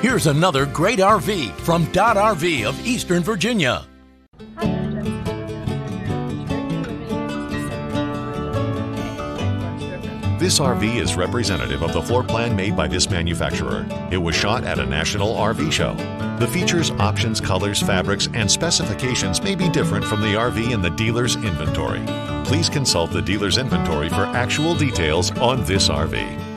Here's another great RV from Dodd RV of Eastern Virginia. Hi, I'm Jessica. This RV is representative of the floor plan made by this manufacturer. It was shot at a national RV show. The features, options, colors, fabrics, and specifications may be different from the RV in the dealer's inventory. Please consult the dealer's inventory for actual details on this RV.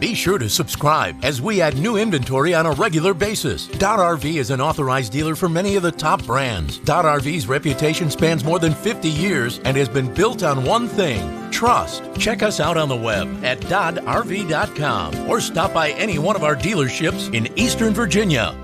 Be sure to subscribe as we add new inventory on a regular basis. Dodd RV is an authorized dealer for many of the top brands. Dodd RV's reputation spans more than 50 years and has been built on one thing: trust. Check us out on the web at doddrv.com or stop by any one of our dealerships in Eastern Virginia.